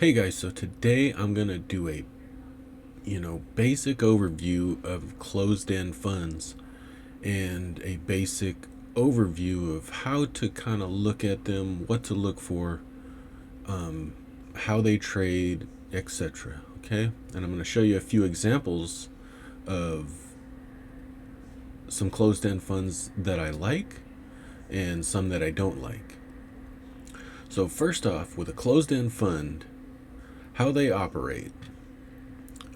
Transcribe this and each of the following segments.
Hey guys, so today I'm gonna do a basic overview of closed-end funds and a basic overview of how to kind of look at them, what to look for, how they trade, etc. Okay, and I'm gonna show you a few examples of some closed-end funds that I like and some that I don't like. So first off, with a closed-end fund, how they operate.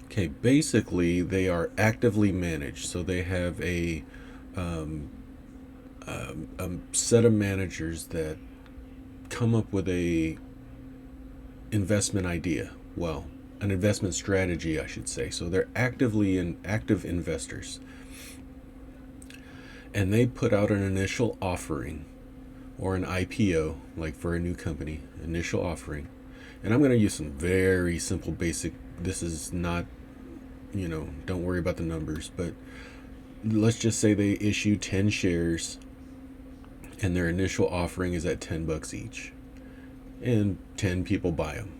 Okay, basically they are actively managed, so they have um, a set of managers that come up with a investment idea. Well, an investment strategy, I should say. So they're active investors, and they put out an initial offering or an IPO, like for a new company, initial offering. And I'm going to use some very simple, basic. This is not, don't worry about the numbers, but let's just say they issue 10 shares and their initial offering is at $10 each, and 10 people buy them.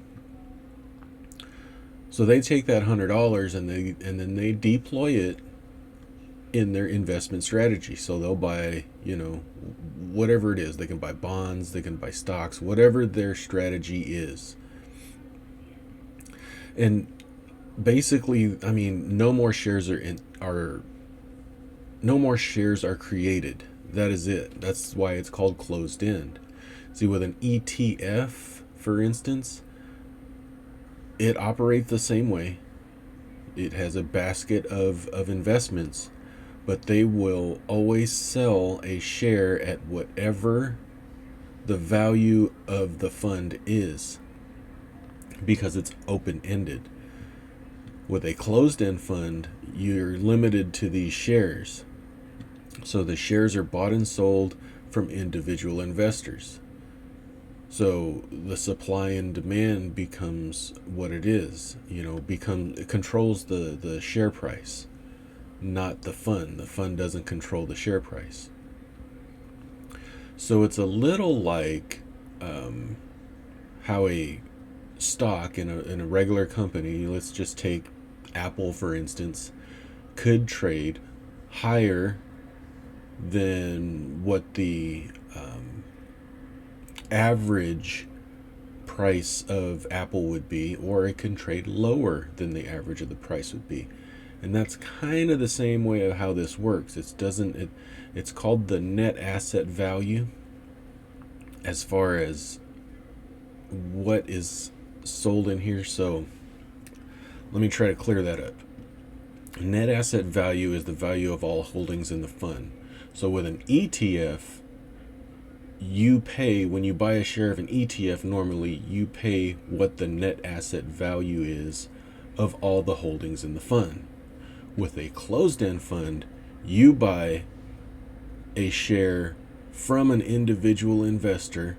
So they take that $100 and then they deploy it in their investment strategy. So they'll buy, whatever it is. They can buy bonds, they can buy stocks, whatever their strategy is. And basically, I mean, no more shares are created. That is it. That's why it's called closed end. See, with an ETF, for instance, it operates the same way. It has a basket of investments, but they will always sell a share at whatever the value of the fund is, because it's open-ended. With a closed-end fund, you're limited to these shares. So the shares are bought and sold from individual investors. So the supply and demand becomes what it is. It controls the share price, not the fund. The fund doesn't control the share price. So it's a little like how a stock in a regular company, let's just take Apple for instance, could trade higher than what the average price of Apple would be, or it can trade lower than the average of the price would be. And that's kind of the same way of how this works. It's called the net asset value, as far as what is sold in here. So let me try to clear that up. Net asset value is the value of all holdings in the fund. So with an ETF, you pay, when you buy a share of an ETF, normally you pay what the net asset value is of all the holdings in the fund. With a closed-end fund, you buy a share from an individual investor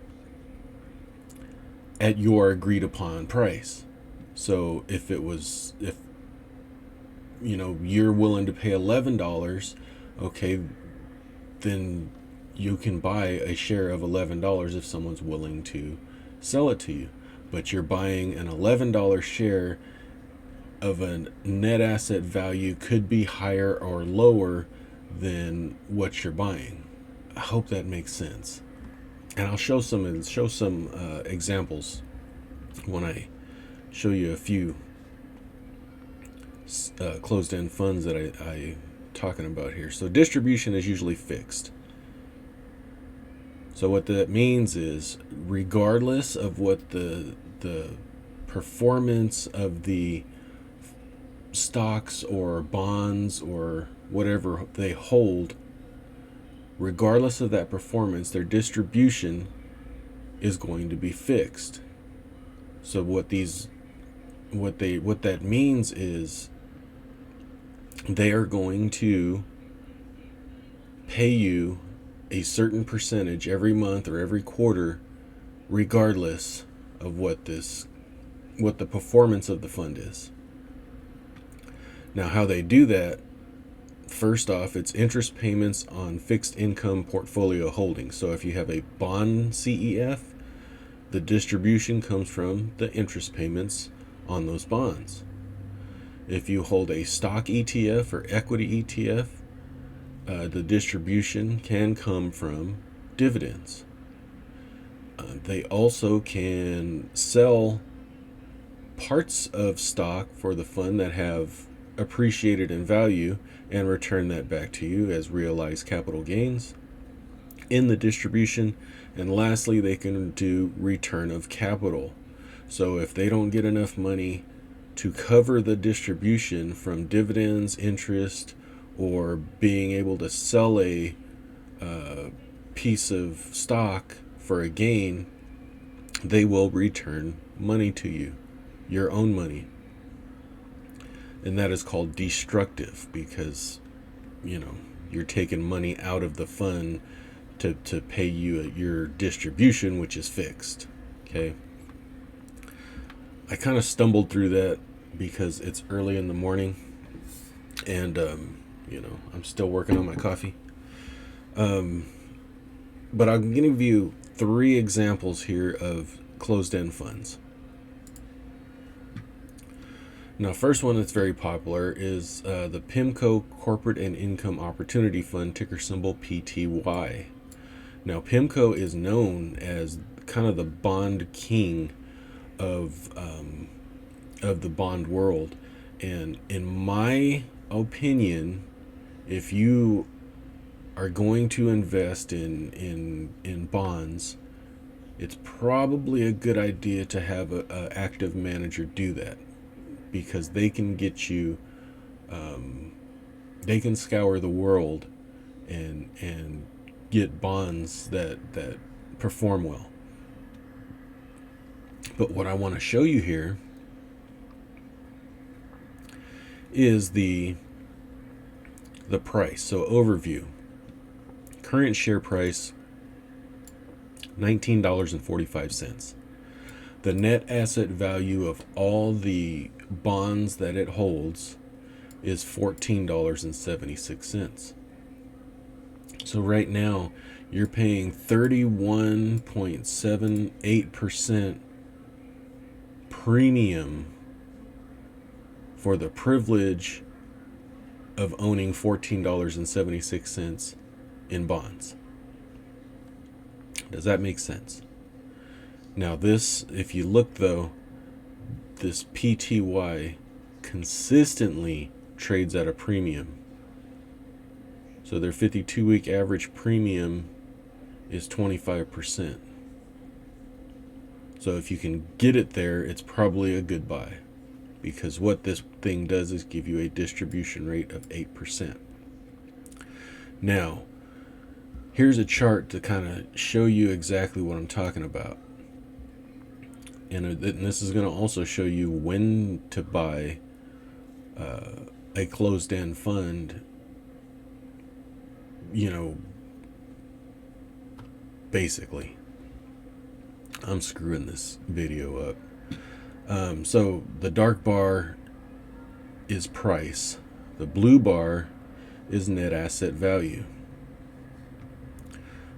at your agreed upon price. So if you're willing to pay $11, okay, then you can buy a share of $11 if someone's willing to sell it to you. But you're buying an $11 share of a net asset value, could be higher or lower than what you're buying. I hope that makes sense. And I'll show some examples when I show you a few closed-end funds that I talking about here. So distribution is usually fixed. So what that means is, regardless of what the performance of the stocks or bonds or whatever they hold, regardless of that performance, their distribution is going to be fixed. So what that means is they are going to pay you a certain percentage every month or every quarter, regardless of what the performance of the fund is. Now, how they do that, first off, it's interest payments on fixed income portfolio holdings. So if you have a bond CEF, The distribution comes from the interest payments on those bonds. If you hold a stock ETF or equity ETF, the distribution can come from dividends. They also can sell parts of stock for the fund that have appreciated in value and return that back to you as realized capital gains in the distribution. And lastly, they can do return of capital. So if they don't get enough money to cover the distribution from dividends, interest, or being able to sell a piece of stock for a gain, they will return money to you, your own money. And that is called destructive, because you're taking money out of the fund to pay you your distribution, which is fixed. Okay, I kind of stumbled through that because it's early in the morning, and I'm still working on my coffee. But I'm going to give you 3 examples here of closed-end funds. Now, first one that's very popular is the PIMCO Corporate and Income Opportunity Fund, ticker symbol PTY. Now, PIMCO is known as kind of the bond king of the bond world, and in my opinion, if you are going to invest in bonds, it's probably a good idea to have a active manager do that, because they can get you, they can scour the world and get bonds that perform well. But what I want to show you here is the price. So overview. Current share price, $19.45. The net asset value of all the bonds that it holds is $14.76. So right now you're paying 31.78% premium for the privilege of owning $14.76 in bonds. Does that make sense? Now this, if you look though, this PTY consistently trades at a premium. So their 52-week average premium is 25%. So if you can get it there, it's probably a good buy, because what this thing does is give you a distribution rate of 8%. Now, here's a chart to kind of show you exactly what I'm talking about. And this is going to also show you when to buy a closed-end fund. Basically, I'm screwing this video up. So the dark bar is price. The blue bar is net asset value.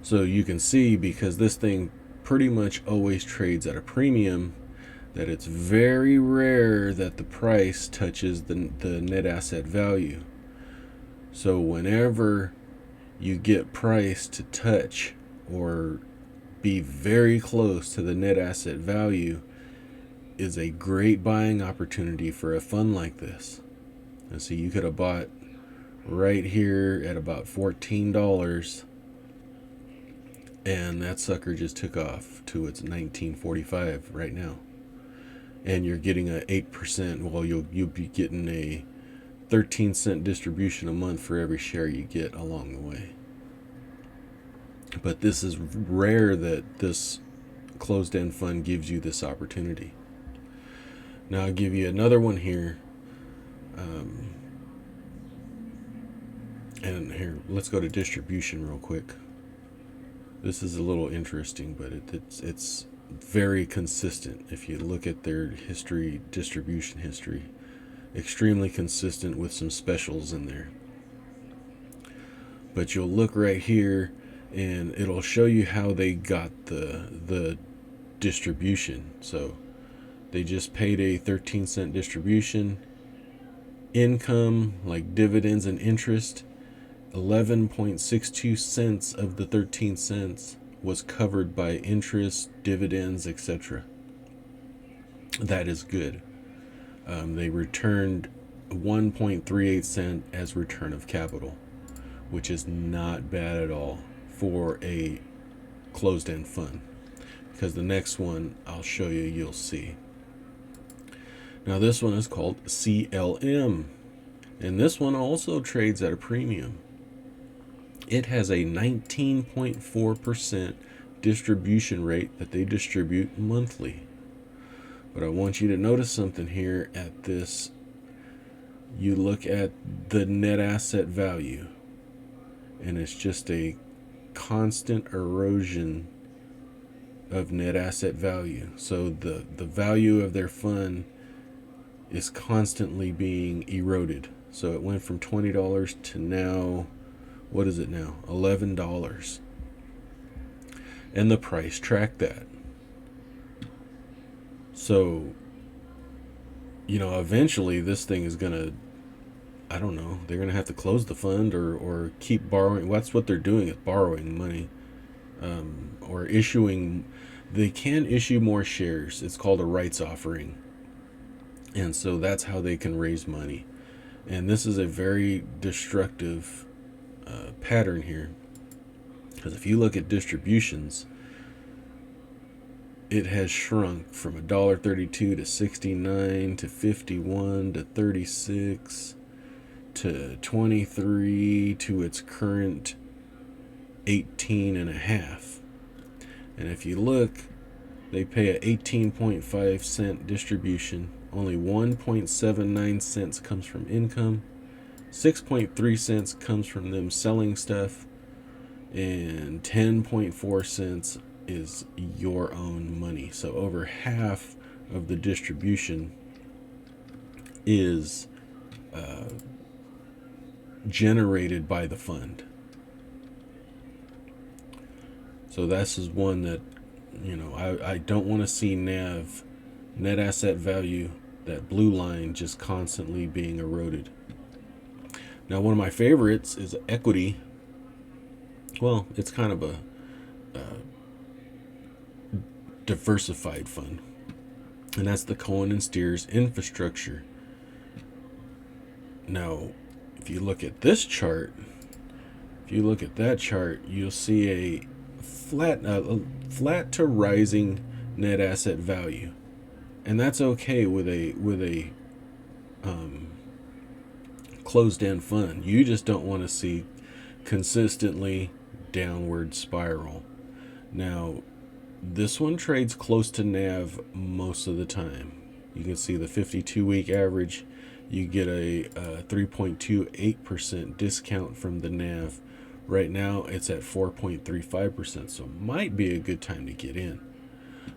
So you can see, because this thing pretty much always trades at a premium, that it's very rare that the price touches the net asset value. So whenever you get price to touch or be very close to the net asset value, is a great buying opportunity for a fund like this. And so you could have bought right here at about $14, and that sucker just took off to its $19.45 right now. And you're getting a 8%. Well, you'll be getting a 13-cent distribution a month for every share you get along the way. But this is rare that this closed-end fund gives you this opportunity. Now I'll give you another one here. And here, let's go to distribution real quick. This is a little interesting, but it's very consistent. If you look at their history, distribution history, extremely consistent with some specials in there. But you'll look right here, and it'll show you how they got the distribution. So they just paid a 13-cent distribution. Income, like dividends and interest, 11.62 cents of the 13 cents was covered by interest, dividends, etc. That is good. They returned 1.38 cent as return of capital, which is not bad at all for a closed-end fund, because the next one I'll show you, you'll see. Now this one is called CLM, and this one also trades at a premium. It has a 19.4% distribution rate that they distribute monthly. But I want you to notice something here at this. You look at the net asset value, and it's just a constant erosion of net asset value. So the value of their fund is constantly being eroded. So it went from $20 to now, what is it now? $11. And the price tracked that. So, eventually this thing is going to, I don't know, they're going to have to close the fund or keep borrowing. That's what they're doing, is borrowing money, or issuing. They can issue more shares. It's called a rights offering. And so that's how they can raise money. And this is a very destructive pattern here. Because if you look at distributions, it has shrunk from $1.32 to 69 to 51 to 36 to 23 to its current 18 and a half. And if you look, they pay an 18.5 cent distribution. Only 1.79 cents comes from income. 6.3 cents comes from them selling stuff. And 10.4 cents is your own money. So over half of the distribution is generated by the fund. So this is one that, I don't want to see NAV, net asset value, that blue line, just constantly being eroded. Now, one of my favorites is equity. Well, it's kind of a diversified fund, and that's the Cohen and Steers Infrastructure. Now, if you look at this chart, you'll see a flat to rising net asset value, and that's okay with a closed-end fund. You just don't want to see consistently downward spiral. Now, this one trades close to NAV most of the time. You can see the 52-week average. You get a 3.28% discount from the NAV. Right now, it's at 4.35%, so might be a good time to get in.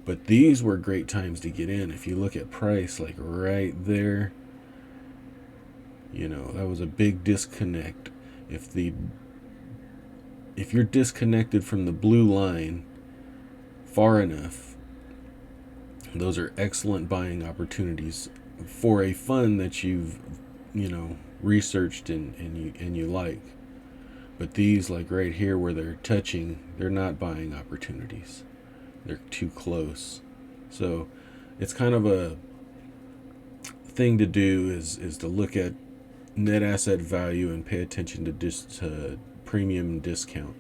But these were great times to get in. If you look at price, like right there, that was a big disconnect. If you're disconnected from the blue line far enough, those are excellent buying opportunities for a fund that you've researched and you like. But these, like right here where they're touching, they're not buying opportunities. They're too close. So it's kind of a thing to do is to look at net asset value and pay attention to premium and discount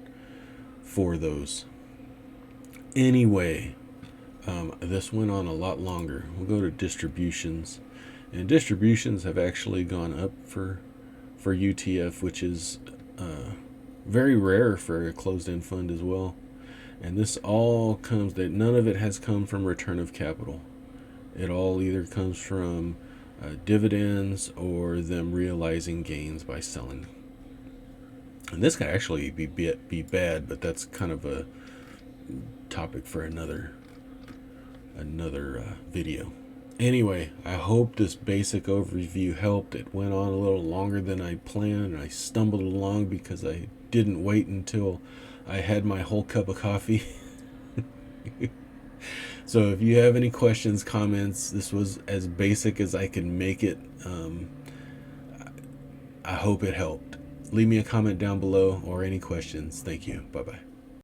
for those. Anyway, this went on a lot longer. We'll go to distributions, and distributions have actually gone up for UTF, which is very rare for a closed-end fund as well. And this all comes, that none of it has come from return of capital. It all either comes from dividends or them realizing gains by selling. And this could actually be bad, but that's kind of a topic for another video. Anyway, I hope this basic overview helped. It went on a little longer than I planned. I stumbled along because I didn't wait until I had my whole cup of coffee. So if you have any questions, comments, this was as basic as I can make it. I hope it helped. Leave me a comment down below or any questions. Thank you. Bye bye.